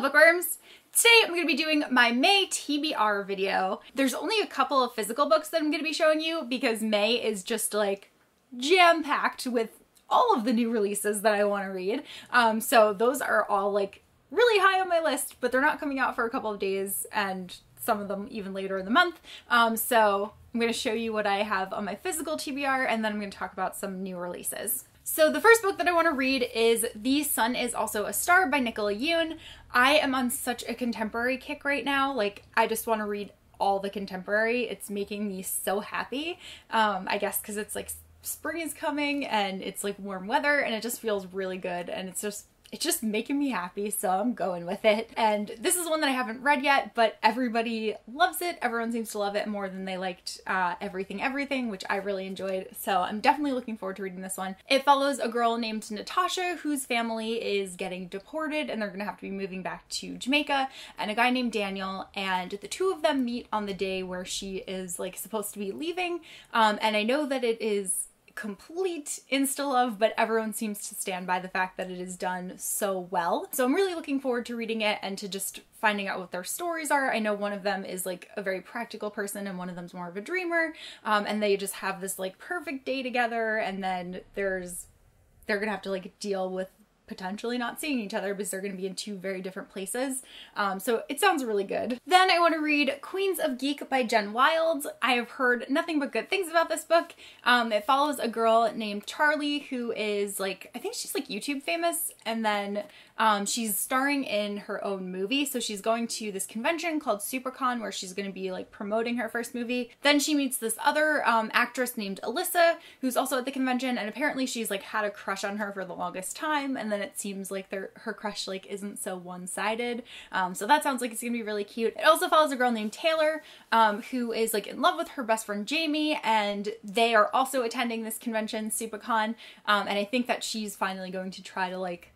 Hello bookworms! Today I'm going to be doing my May TBR video. There's only a couple of physical books that I'm going to be showing you because May is just like jam-packed with all of the new releases that I want to read. So those are all like really high on my list, but they're not coming out for a couple of days and some of them even later in the month. So I'm going to show you what I have on my physical TBR and then I'm going to talk about some new releases. So the first book that I want to read is The Sun Is Also a Star by Nicola Yoon. I am on such a contemporary kick right now. Like, I just want to read all the contemporary. It's making me so happy. I guess because it's like spring is coming and it's like warm weather and it just feels really good and it's just making me happy, so I'm going with it. And this is one that I haven't read yet, but everybody loves it. Everyone seems to love it more than they liked Everything, which I really enjoyed. So I'm definitely looking forward to reading this one. It follows a girl named Natasha whose family is getting deported and they're gonna have to be moving back to Jamaica, and a guy named Daniel, and the two of them meet on the day where she is like supposed to be leaving. And I know that it is complete insta-love, but everyone seems to stand by the fact that it is done so well. So I'm really looking forward to reading it and to just finding out what their stories are. I know one of them is like a very practical person and one of them's more of a dreamer, and they just have this like perfect day together, and then they're gonna have to like deal with potentially not seeing each other because they're going to be in two very different places. So it sounds really good. Then I want to read Queens of Geek by Jen Wilds. I have heard nothing but good things about this book. It follows a girl named Charlie who is like, I think she's like YouTube famous, and then she's starring in her own movie. So she's going to this convention called SuperCon where she's going to be like promoting her first movie. Then she meets this other actress named Alyssa who's also at the convention, and apparently she's like had a crush on her for the longest time, and then it seems like her crush like isn't so one-sided. So that sounds like it's gonna be really cute. It also follows a girl named Taylor who is like in love with her best friend Jamie, and they are also attending this convention, SuperCon, and I think that she's finally going to try to like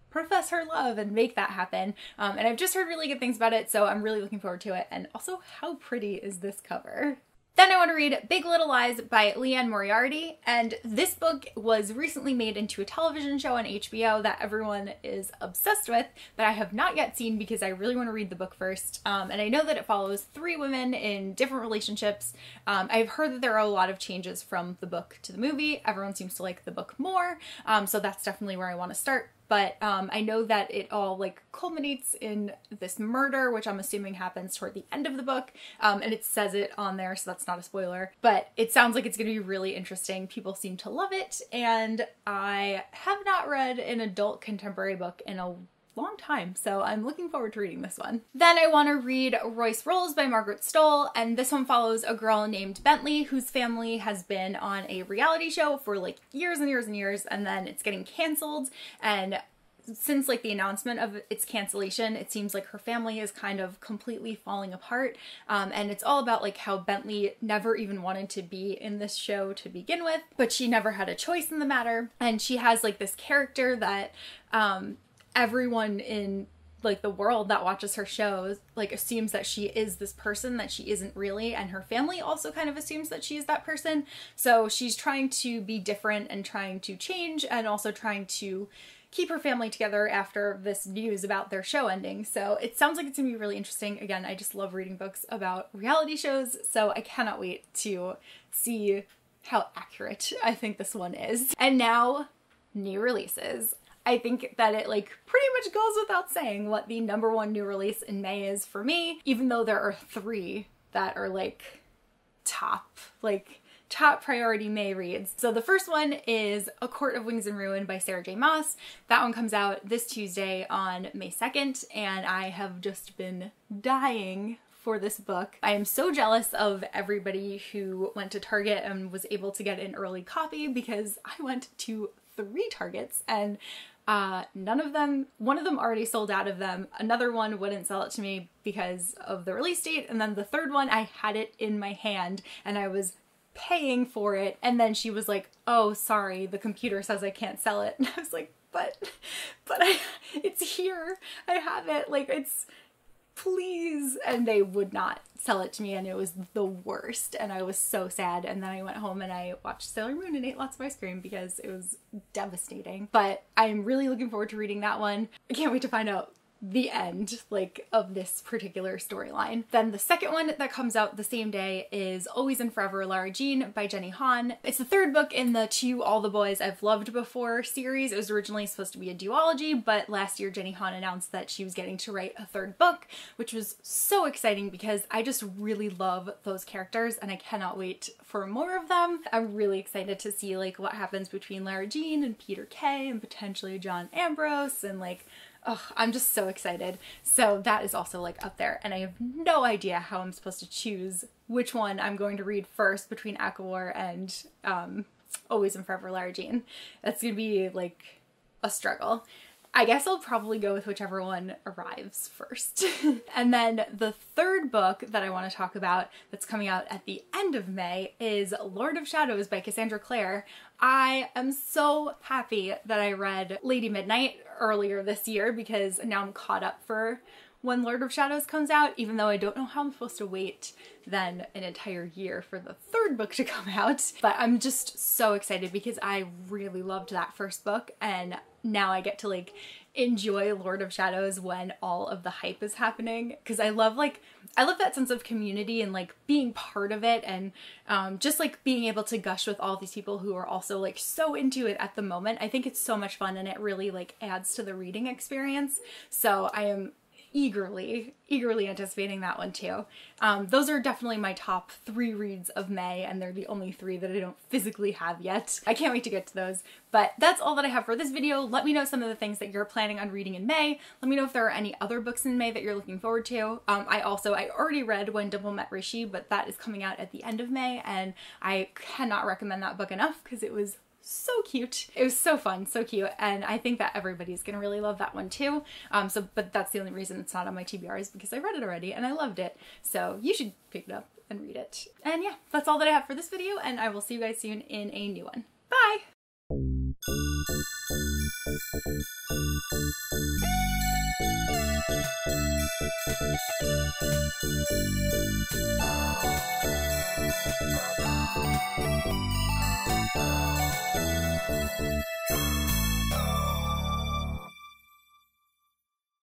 profess her love and make that happen. And I've just heard really good things about it, so I'm really looking forward to it. And also, how pretty is this cover? Then I want to read Big Little Lies by Leanne Moriarty, and this book was recently made into a television show on HBO that everyone is obsessed with, but I have not yet seen because I really want to read the book first. And I know that it follows three women in different relationships. I've heard that there are a lot of changes from the book to the movie. Everyone seems to like the book more, so that's definitely where I want to start. But I know that it all like culminates in this murder, which I'm assuming happens toward the end of the book. And it says it on there, so that's not a spoiler. But it sounds like it's going to be really interesting. People seem to love it. And I have not read an adult contemporary book in a long time, so I'm looking forward to reading this one. Then I want to read Royce Rolls by Margaret Stoll, and this one follows a girl named Bentley whose family has been on a reality show for like years and years and years, and then it's getting canceled, and since like the announcement of its cancellation, it seems like her family is kind of completely falling apart, and it's all about like how Bentley never even wanted to be in this show to begin with, but she never had a choice in the matter, and she has like this character that everyone in like the world that watches her shows like assumes that she is this person that she isn't really, and her family also kind of assumes that she is that person. So she's trying to be different and trying to change, and also trying to keep her family together after this news about their show ending. So it sounds like it's gonna be really interesting. Again, I just love reading books about reality shows, so I cannot wait to see how accurate I think this one is. And now, new releases. I think that it like pretty much goes without saying what the #1 new release in May is for me, even though there are three that are like top priority May reads. So the first one is A Court of Wings and Ruin by Sarah J. Maas. That one comes out this Tuesday on May 2nd, and I have just been dying for this book. I am so jealous of everybody who went to Target and was able to get an early copy, because I went to 3 Targets and one of them already sold out of them. Another one wouldn't sell it to me because of the release date, and then the third one, I had it in my hand and I was paying for it, and then she was like, oh sorry, the computer says I can't sell it. And I was like, but it's here, I have it, like it's, please. And they would not sell it to me, and it was the worst, and I was so sad. And then I went home and I watched Sailor Moon and ate lots of ice cream because it was devastating. But I'm really looking forward to reading that one. I can't wait to find out the end, like, of this particular storyline. Then the second one that comes out the same day is Always and Forever Lara Jean by Jenny Han. It's the third book in the To All the Boys I've Loved Before series. It was originally supposed to be a duology, but last year Jenny Han announced that she was getting to write a third book, which was so exciting because I just really love those characters and I cannot wait for more of them. I'm really excited to see like what happens between Lara Jean and Peter Kay and potentially John Ambrose, and like, oh, I'm just so excited. So that is also like up there, and I have no idea how I'm supposed to choose which one I'm going to read first between ACOWAR and Always and Forever Lara Jean. That's gonna be like a struggle. I guess I'll probably go with whichever one arrives first. And then the third book that I want to talk about that's coming out at the end of May is Lord of Shadows by Cassandra Clare. I am so happy that I read Lady Midnight earlier this year because now I'm caught up for when Lord of Shadows comes out, even though I don't know how I'm supposed to wait then an entire year for the third book to come out. But I'm just so excited because I really loved that first book, and now I get to like enjoy Lord of Shadows when all of the hype is happening, because I love that sense of community and like being part of it, and just like being able to gush with all these people who are also like so into it at the moment. I think it's so much fun and it really like adds to the reading experience. So I am eagerly anticipating that one too. Those are definitely my top 3 reads of May, and they're the only 3 that I don't physically have yet. I can't wait to get to those, but that's all that I have for this video. Let me know some of the things that you're planning on reading in May. Let me know if there are any other books in May that you're looking forward to. I already read When Dimple Met Rishi, but that is coming out at the end of May, and I cannot recommend that book enough because it was so cute. It was so fun, so cute, and I think that everybody's gonna really love that one too. But that's the only reason it's not on my TBR is because I read it already and I loved it. So you should pick it up and read it. And yeah, that's all that I have for this video, and I will see you guys soon in a new one. Bye!